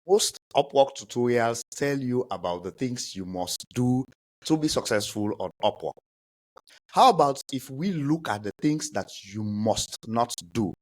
Most Upwork tutorials tell you about the things you must do to be successful on Upwork. How about if we look at the things that you must not do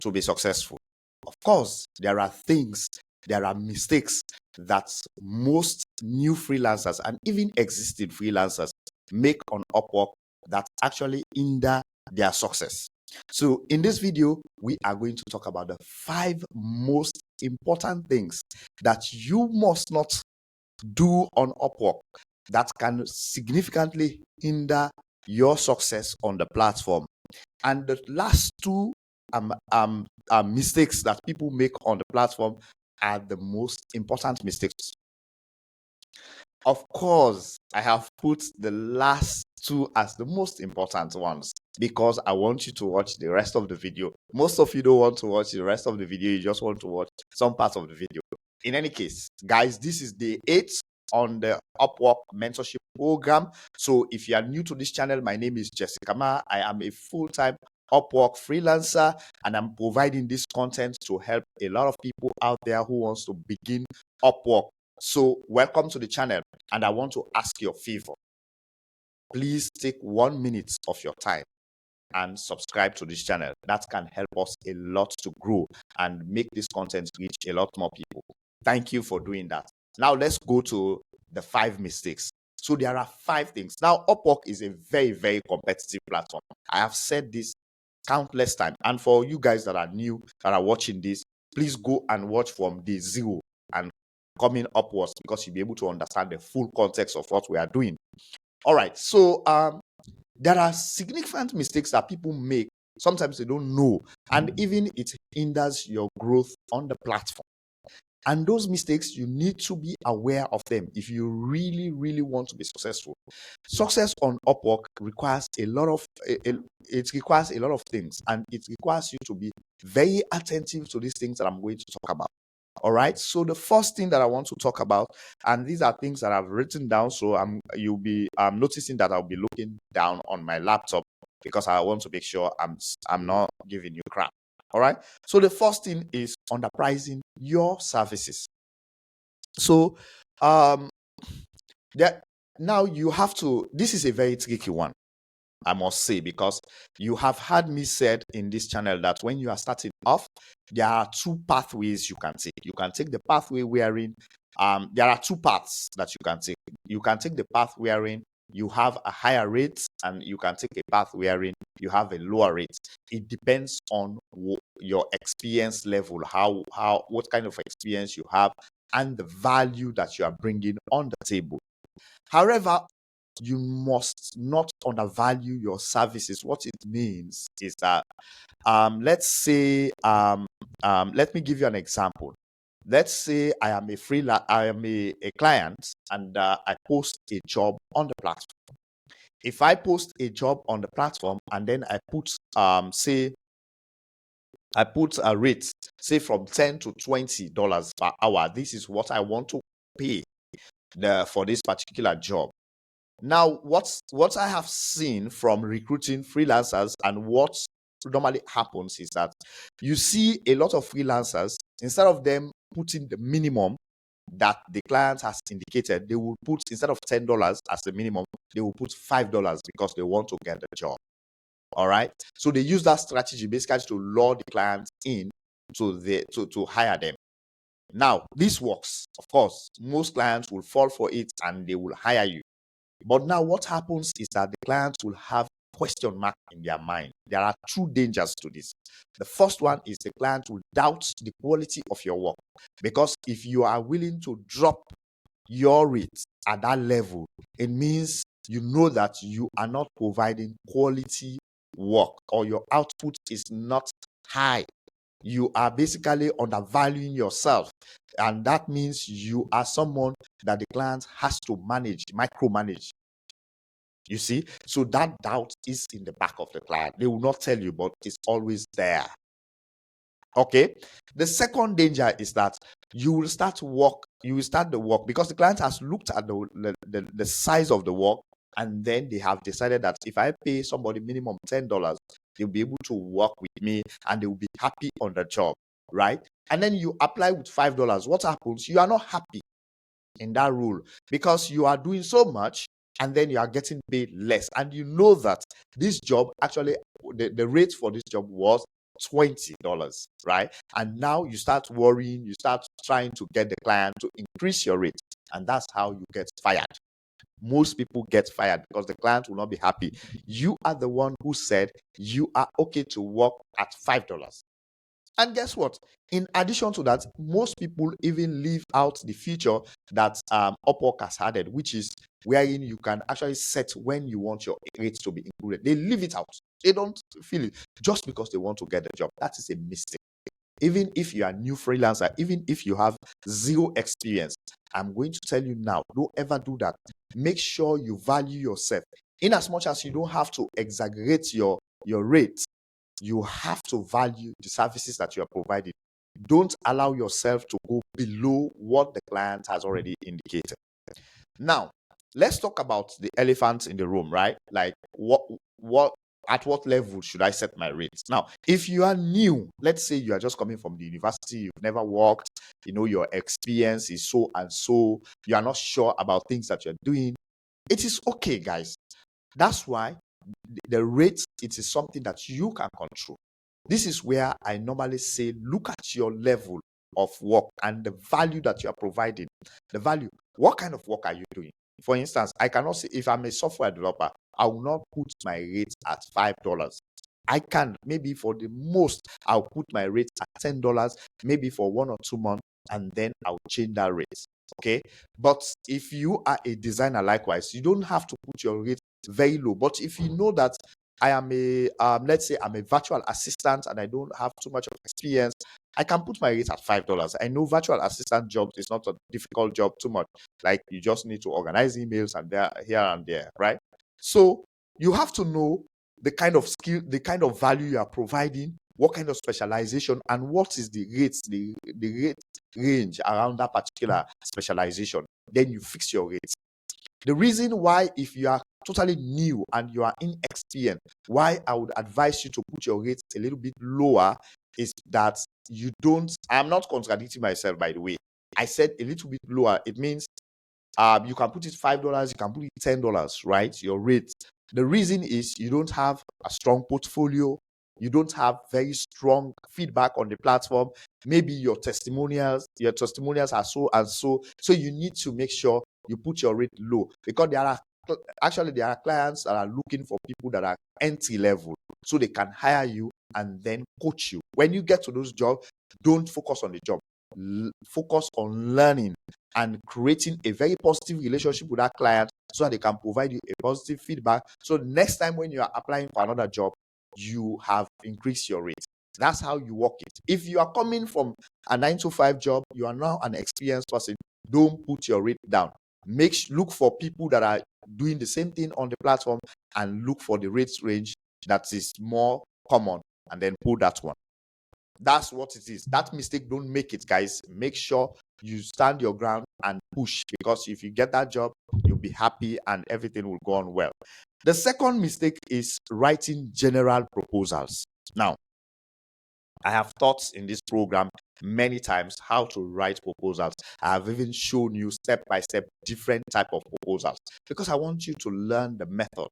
to be successful? Of course, there are things, there are mistakes that most new freelancers and even existing freelancers make on Upwork that actually hinder their success. So in this video, we are going to talk about the 5 most important things that you must not do on Upwork that can significantly hinder your success on the platform. And the last two mistakes that people make on the platform are the most important mistakes. Of course, I have put the last two as the most important ones because I want you to watch the rest of the video. Most of you don't want to watch the rest of the video, you just want to watch some parts of the video. In any case, guys, this is day 8 on the Upwork mentorship program. So if you are new to this channel, my name is Jessica Ma. I am a full-time Upwork freelancer, and I'm providing this content to help a lot of people out there who wants to begin Upwork. So welcome to the channel, and I want to ask your favor. Please take 1 minute of your time and subscribe to this channel. That can help us a lot to grow and make this content reach a lot more people. Thank you for doing that. Now let's go to the 5 mistakes. So there are 5 things. Now Upwork is a very, very competitive platform. I have said this countless times. And for you guys that are new, that are watching this, please go and watch from day 0 and coming upwards, because you'll be able to understand the full context of what we are doing. All right. So there are significant mistakes that people make. Sometimes they don't know, and even it hinders your growth on the platform. And those mistakes, you need to be aware of them if you really, really want to be successful. Success on Upwork requires a lot of things, and it requires you to be very attentive to these things that I'm going to talk about. All right. So the first thing that I want to talk about, and these are things that I've written down, so you'll be noticing that I'll be looking down on my laptop because I want to make sure I'm not giving you crap. All right. So the first thing is underpricing your services. So now you have to, this is a very tricky one, I must say, because you have heard me said in this channel that when you are starting off, there are 2 pathways you can take. You can take the pathway wherein there are 2 paths that you can take. You can take the path wherein you have a higher rate, and you can take a path wherein you have a lower rate. It depends on your experience level, what kind of experience you have, and the value that you are bringing on the table. However, you must not undervalue your services. What it means is that, let's say, let me give you an example. Let's say I am a client, and I post a job on the platform. If I post a job on the platform and then I put, say, I put a rate, say from $10 to $20 per hour. This is what I want to pay for this particular job. Now, what I have seen from recruiting freelancers, and what normally happens, is that you see a lot of freelancers, instead of them putting the minimum that the client has indicated, they will put, instead of $10 as the minimum, they will put $5 because they want to get the job. All right. So they use that strategy basically to lure the clients in to hire them. Now, this works. Of course, most clients will fall for it and they will hire you. But now what happens is that the clients will have question mark in their mind. There are 2 dangers to this. The first one is the client will doubt the quality of your work, because if you are willing to drop your rate at that level, it means you know that you are not providing quality work, or your output is not high. You are basically undervaluing yourself, and that means you are someone that the client has to micromanage. You see, so that doubt is in the back of the client. They will not tell you, but it's always there. Okay. The second danger is that you will start the work because the client has looked at the size of the work, and then they have decided that if I pay somebody minimum $10, they'll be able to work with me and they will be happy on the job. right? And then you apply with $5. What happens? You are not happy in that role because you are doing so much and then you are getting paid less. And you know that this job actually, the rate for this job was $20, right? And now you start worrying, you start trying to get the client to increase your rate. And that's how you get fired. Most people get fired because the client will not be happy. You are the one who said you are okay to work at $5. And guess what? In addition to that, most people even leave out the feature that Upwork has added, which is wherein you can actually set when you want your rates to be included. They leave it out. They don't feel it just because they want to get the job. That is a mistake. Even if you are a new freelancer, even if you have zero experience, I'm going to tell you now, don't ever do that. Make sure you value yourself. In as much as you don't have to exaggerate your rate, you have to value the services that you are providing. Don't allow yourself to go below what the client has already indicated. Now, let's talk about the elephant in the room, right? Like what at what level should I set my rates? Now, if you are new, let's say you are just coming from the university, you've never worked, your experience is so and so, you are not sure about things that you're doing, it is okay, guys. That's why the rate, it is something that you can control. This is where I normally say, look at your level of work and the value that you are providing. The value, what kind of work are you doing? For instance, I cannot say, if I'm a software developer, I will not put my rate at $5. I can, maybe for the most, I'll put my rate at $10, maybe for 1 or 2 months, and then I'll change that rate. Okay. But if you are a designer, likewise, you don't have to put your rate very low. But if you know that I am a let's say I'm a virtual assistant and I don't have too much of experience, I can put my rate at $5. I know virtual assistant jobs is not a difficult job too much. Like, you just need to organize emails and there, here and there, right? So you have to know the kind of skill, the kind of value you are providing, what kind of specialization, and what is the rates, the rate range around that particular specialization. Then you fix your rates. The reason why, if you are totally new and you are inexperienced, why I would advise you to put your rates a little bit lower is that you don't, I'm not contradicting myself, by the way. I said a little bit lower. It means you can put it $5, you can put it $10, right? Your rate. The reason is you don't have a strong portfolio, you don't have very strong feedback on the platform. Maybe your testimonials are so and so. So you need to make sure you put your rate low, because there are clients that are looking for people that are entry level, so they can hire you and then coach you. When you get to those jobs, don't focus on the job. Focus on learning and creating a very positive relationship with that client so that they can provide you a positive feedback. So next time when you are applying for another job, you have increased your rate. That's how you work it. If you are coming from a 9 to 5 job, you are now an experienced person, don't put your rate down. Look for people that are doing the same thing on the platform and look for the rate range that is more common and then pull that one. That's what it is. That mistake, don't make it, guys. Make sure you stand your ground and push, because if you get that job, you'll be happy and everything will go on well. The second mistake is writing general proposals. Now, I have taught in this program many times how to write proposals. I have even shown you step by step different type of proposals, because I want you to learn the method.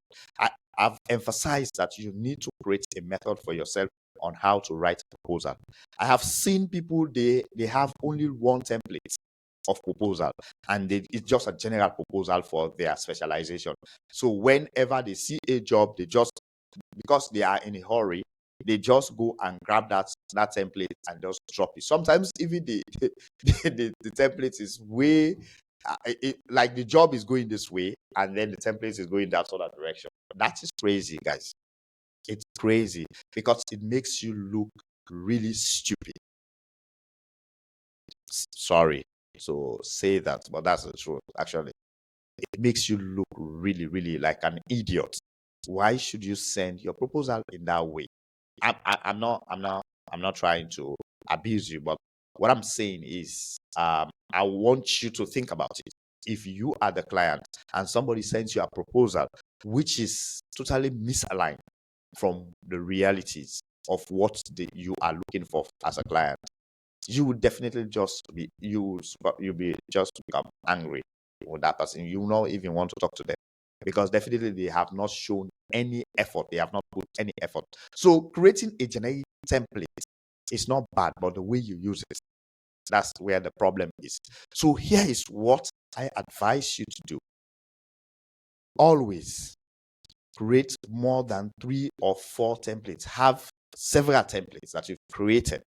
I've emphasized that you need to create a method for yourself on how to write a proposal. I have seen people, they have only one template of proposal, and it's just a general proposal for their specialization. So whenever they see a job, they just, because they are in a hurry, they just go and grab that template and just drop it. Sometimes even the template is way like the job is going this way and then the template is going that other direction. That is crazy, guys. It's crazy because it makes you look really stupid. Sorry to say that, but that's the truth. Actually, it makes you look really, really like an idiot. Why should you send your proposal in that way? I'm not trying to abuse you, but what I'm saying is, I want you to think about it. If you are the client and somebody sends you a proposal which is totally misaligned from the realities of what you are looking for as a client, you would definitely you'll be just become angry with that person. You will not even want to talk to them because definitely they have not shown any effort. They have not put any effort. So creating a generic template is not bad, but the way you use it, that's where the problem is. So here is what I advise you to do. Always create more than 3 or 4 templates. Have several templates that you've created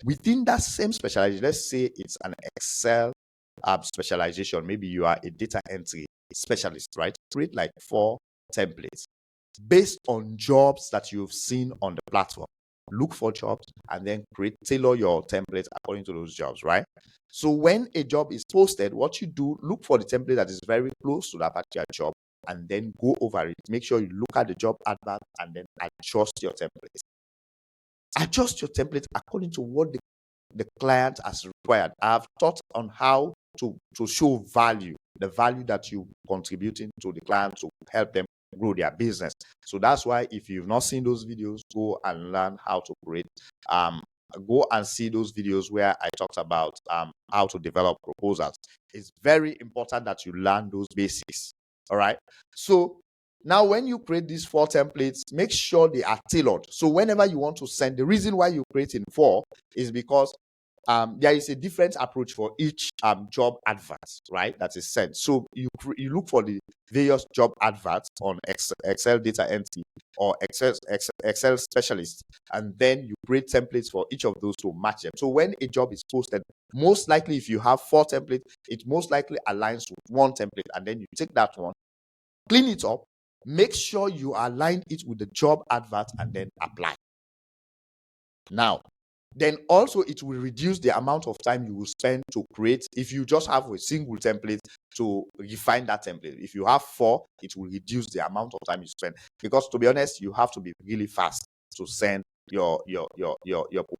within that same specialization. Let's say it's an Excel specialization. Maybe you are a data entry specialist, right? Create like 4 templates based on jobs that you've seen on the platform. Look for jobs and then tailor your templates according to those jobs, right? So when a job is posted, what you do, look for the template that is very close to that particular job and then go over it. Make sure you look at the job advert and then adjust your template. Adjust your template according to what the client has required. I've taught on how to show value, the value that you're contributing to the client to help them grow their business. So that's why if you've not seen those videos, go and learn how to create. Go and see those videos where I talked about how to develop proposals. It's very important that you learn those basics. All right. So now when you create these 4 templates, make sure they are tailored. So whenever you want to send, the reason why you create in 4 is because there is a different approach for each job advert, right? That is sent. So you look for the various job adverts on Excel data entry or Excel specialist, and then you create templates for each of those to match them. So when a job is posted, most likely if you have 4 templates, it most likely aligns with 1 template, and then you take that one, clean it up, make sure you align it with the job advert, and then apply. Now, then also it will reduce the amount of time you will spend to create. If you just have a single template to refine that template, if you have 4, it will reduce the amount of time you spend, because to be honest, you have to be really fast to send your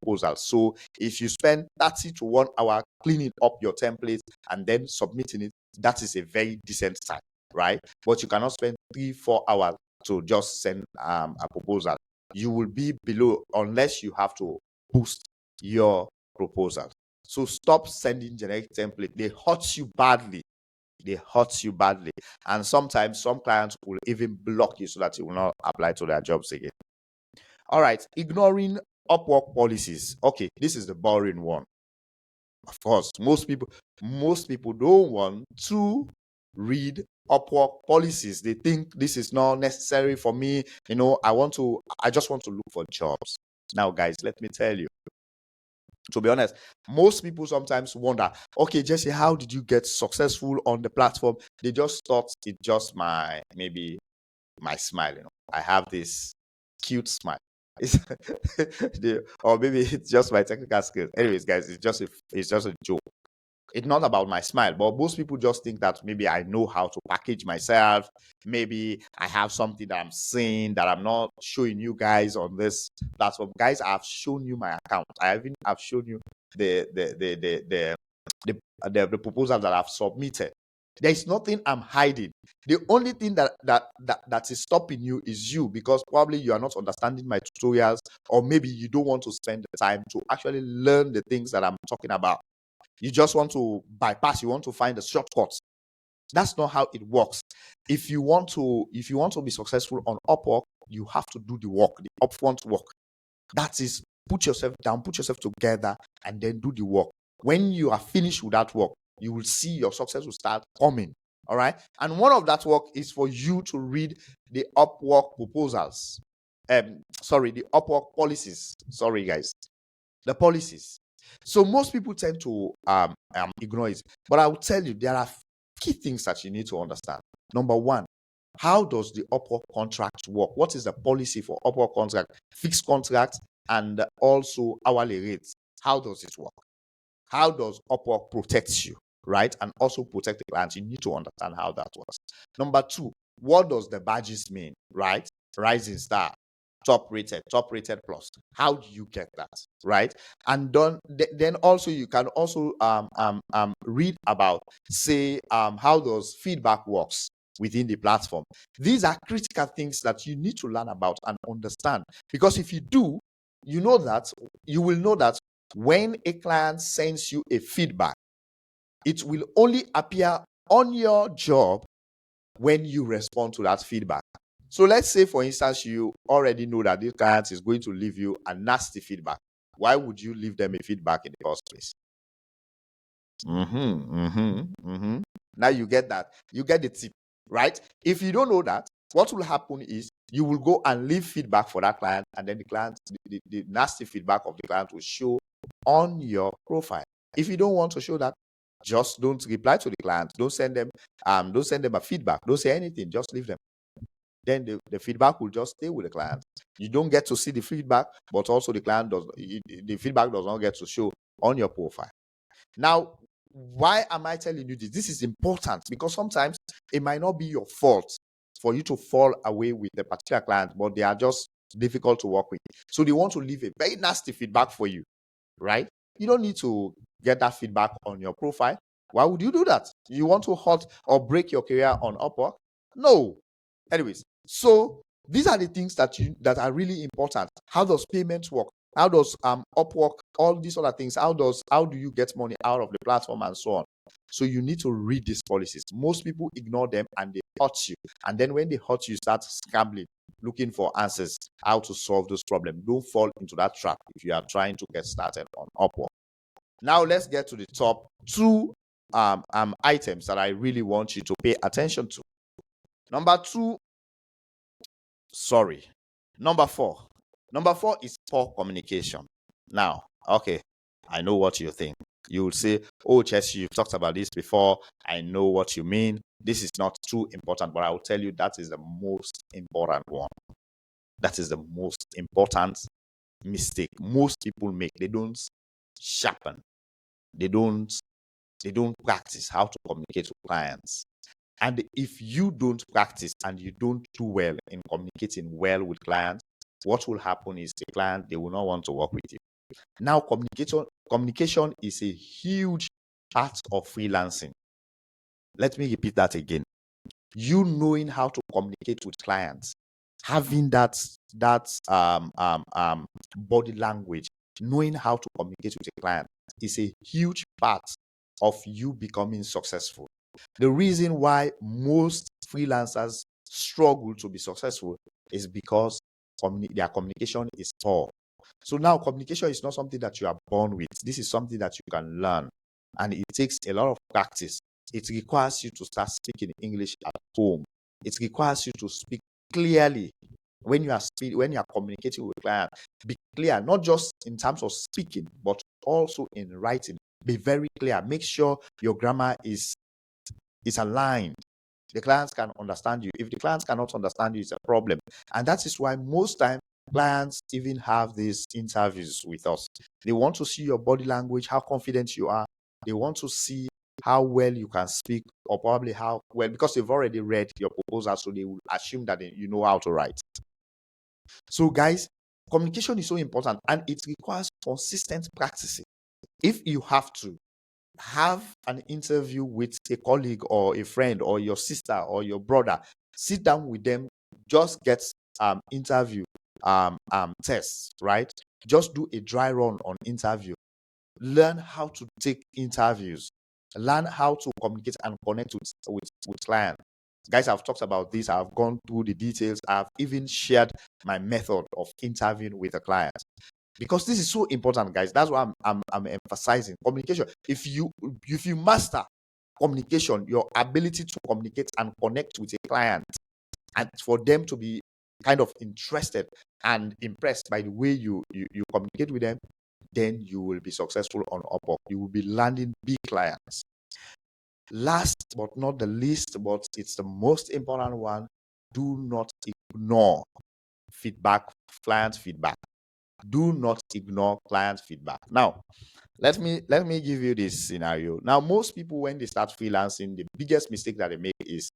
proposal. So if you spend 30 to 1 hour cleaning up your template and then submitting it, that is a very decent time, right? But you cannot spend 3-4 hours to just send a proposal. You will be below unless you have to boost your proposal. So stop sending generic template. They hurt you badly. And sometimes some clients will even block you so that you will not apply to their jobs again. All right, ignoring Upwork policies. Okay, this is the boring one. Of course, most people don't want to read Upwork policies. They think this is not necessary for me. I just want to look for jobs. Now, guys, let me tell you, to be honest, most people sometimes wonder, okay, Jesse, how did you get successful on the platform? They just thought it's just my smile. I have this cute smile. Or maybe it's just my technical skills. Anyways, guys, it's just a joke. It's not about my smile, but most people just think that maybe I know how to package myself. Maybe I have something that I'm saying that I'm not showing you guys on this platform. Guys, I've shown you my account. I've shown you the proposal that I've submitted. There is nothing I'm hiding. The only thing that is stopping you is you, because probably you are not understanding my tutorials, or maybe you don't want to spend the time to actually learn the things that I'm talking about. You just want to bypass. You want to find the shortcuts. That's not how it works. If you want to be successful on Upwork, you have to do the work, the upfront work. That is, put yourself down, put yourself together, and then do the work. When you are finished with that work, you will see your success will start coming. All right. And one of that work is for you to read the Upwork proposals. The Upwork policies. Sorry, guys. The policies. So most people tend to ignore it. But I will tell you, there are key things that you need to understand. Number 1, how does the Upwork contract work? What is the policy for Upwork contract, fixed contract, and also hourly rates? How does it work? How does Upwork protect you, right? And also protect the clients? You need to understand how that works. Number 2, what does the badges mean, right? Rising star, top rated plus. How do you get that, right? And then also you can also read about, say, how does feedback works within the platform. These are critical things that you need to learn about and understand, because if you do, you will know that when a client sends you a feedback, it will only appear on your job when you respond to that feedback. So let's say, for instance, you already know that this client is going to leave you a nasty feedback. Why would you leave them a feedback in the first place? Now you get that. You get the tip, right? If you don't know that, what will happen is you will go and leave feedback for that client, and then the nasty feedback of the client will show on your profile. If you don't want to show that, just don't reply to the client. Don't send them a feedback. Don't say anything. Just leave them. Then the feedback will just stay with the client. You don't get to see the feedback, but also the feedback does not get to show on your profile. Now, why am I telling you this? This is important because sometimes it might not be your fault for you to fall away with a particular client, but they are just difficult to work with. So they want to leave a very nasty feedback for you, right? You don't need to get that feedback on your profile. Why would you do that? You want to hurt or break your career on Upwork? No. Anyways, so these are the things that are really important. How does payments work? How does Upwork, all these other things, how do you get money out of the platform and so on? So you need to read these policies. Most people ignore them and they hurt you. And then when they hurt you, start scrambling, looking for answers, how to solve those problems. Don't fall into that trap if you are trying to get started on Upwork. Now let's get to the top two items that I really want you to pay attention to. Number four. Number four is poor communication. Now, okay, I know what you think. You will say, oh, Chess, you've talked about this before. I know what you mean. This is not too important, but I will tell you that is the most important one. That is the most important mistake most people make. They don't sharpen. They don't practice how to communicate with clients. And if you don't practice and you don't do well in communicating well with clients, what will happen is the client, they will not want to work with you. Now, communication is a huge part of freelancing. Let me repeat that again. You knowing how to communicate with clients, having that body language, knowing how to communicate with a client is a huge part of you becoming successful. The reason why most freelancers struggle to be successful is because their communication is poor. So now communication is not something that you are born with. This is something that you can learn, and it takes a lot of practice. It requires you to start speaking English at home. It requires you to speak clearly when you are communicating with clients. Be clear, not just in terms of speaking, but also in writing. Be very clear. Make sure your grammar is aligned. The clients can understand you. If the clients cannot understand you, it's a problem. And that is why most time clients even have these interviews with us. They want to see your body language, how confident you are. They want to see how well you can speak, or probably how well, because they've already read your proposal, so they will assume that you know how to write. So guys, communication is so important and it requires consistent practicing. If you have to have an interview with a colleague or a friend or your sister or your brother, sit down with them, just get interview tests, right? Just do a dry run on interview. Learn how to take interviews. Learn how to communicate and connect with clients. Guys, I've talked about this. I've gone through the details. I've even shared my method of interviewing with a client, because this is so important, guys. That's why I'm emphasizing communication. If you master communication, your ability to communicate and connect with a client, and for them to be kind of interested and impressed by the way you communicate with them, then you will be successful on Upwork. You will be landing big clients. Last but not the least, but it's the most important one, do not ignore client feedback. Do not ignore client feedback. Now, let me give you this scenario. Now, most people, when they start freelancing, the biggest mistake that they make is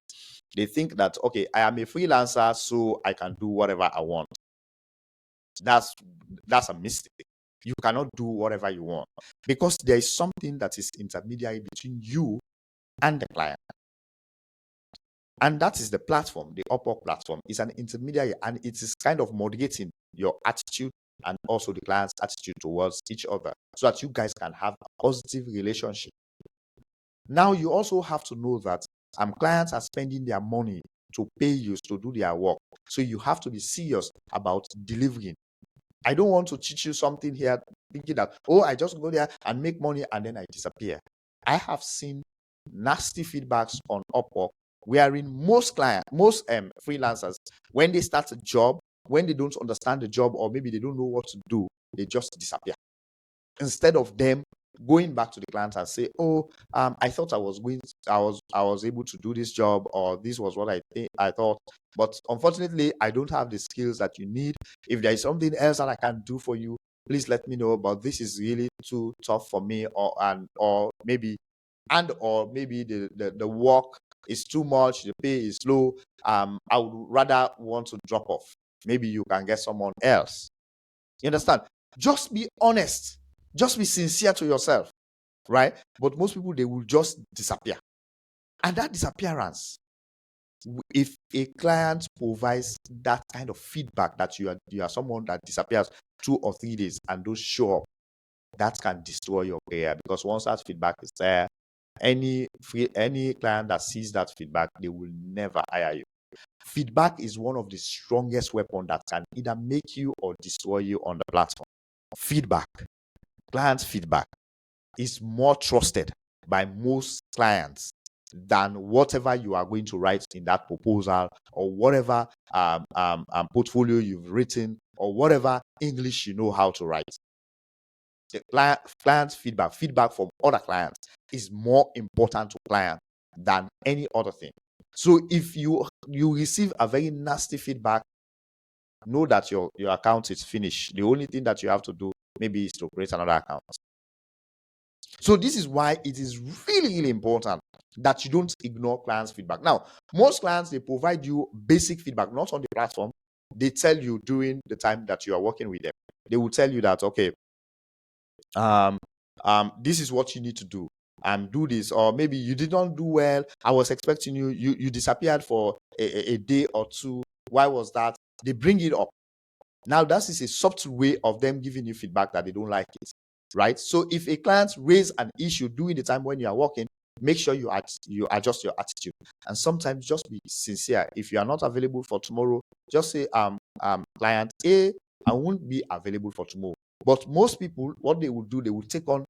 they think that, okay, I am a freelancer, so I can do whatever I want. That's a mistake. You cannot do whatever you want, because there is something that is intermediary between you and the client. And that is the platform. The Upwork platform is an intermediary, and it is kind of moderating your attitude, and also the client's attitude towards each other, so that you guys can have a positive relationship. Now, you also have to know that clients are spending their money to pay you to do their work. So you have to be serious about delivering. I don't want to teach you something here thinking that, oh, I just go there and make money and then I disappear. I have seen nasty feedbacks on Upwork wherein most freelancers, when they start a job, when they don't understand the job or maybe they don't know what to do, they just disappear. Instead of them going back to the client and say, oh, I thought I was able to do this job, or this was what I thought, but unfortunately I don't have the skills that you need. If there is something else that I can do for you, please let me know, but this is really too tough for me, or maybe the work is too much, the pay is low, I would rather want to drop off. Maybe you can get someone else. You understand? Just be honest. Just be sincere to yourself, right? But most people, they will just disappear. And that disappearance, if a client provides that kind of feedback that you are someone that disappears 2 or 3 days and don't show up, that can destroy your career. Because once that feedback is there, any client that sees that feedback, they will never hire you. Feedback is one of the strongest weapons that can either make you or destroy you on the platform. Feedback, client feedback, is more trusted by most clients than whatever you are going to write in that proposal, or whatever portfolio you've written, or whatever English you know how to write. The client's feedback from other clients, is more important to client than any other thing. So if you receive a very nasty feedback, know that your account is finished. The only thing that you have to do maybe is to create another account. So this is why it is really, really important that you don't ignore clients' feedback. Now, most clients, they provide you basic feedback, not on the platform. They tell you during the time that you are working with them. They will tell you that, okay, this is what you need to do. Do this, or maybe you did not do well. I was expecting you disappeared for a day or two. Why was that? They bring it up. Now, that is a subtle way of them giving you feedback that they don't like it, right? So if a client raise an issue during the time when you are working, make sure you adjust your attitude. And sometimes just be sincere. If you are not available for tomorrow, just say, client A, I won't be available for tomorrow. But most people, what they will do, they will take on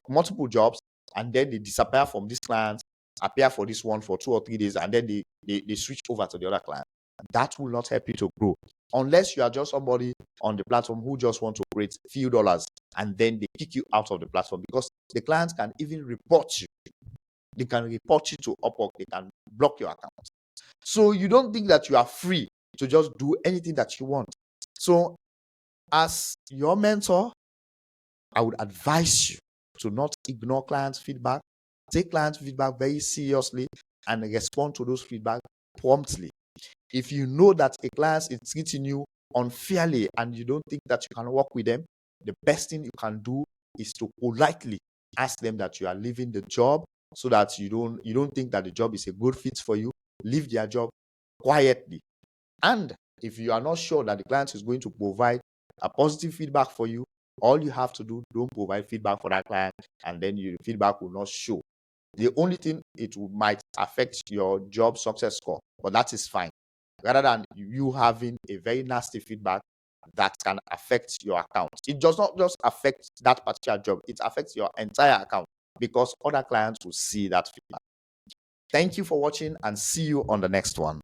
multiple jobs, and then they disappear from this client, appear for this one for 2 or 3 days, and then they switch over to the other client. That will not help you to grow, unless you are just somebody on the platform who just want to create few dollars, and then they kick you out of the platform, because the clients can even report you. They can report you to Upwork. They can block your account. So you don't think that you are free to just do anything that you want. So as your mentor, I would advise you to not ignore clients' feedback. Take clients' feedback very seriously and respond to those feedback promptly. If you know that a client is treating you unfairly and you don't think that you can work with them, the best thing you can do is to politely ask them that you are leaving the job, so that you don't think that the job is a good fit for you. Leave their job quietly. And if you are not sure that the client is going to provide a positive feedback for you, all you have to do, don't provide feedback for that client, and then your feedback will not show. The only thing might affect your job success score, but that is fine. Rather than you having a very nasty feedback that can affect your account. It does not just affect that particular job, it affects your entire account, because other clients will see that feedback. Thank you for watching, and see you on the next one.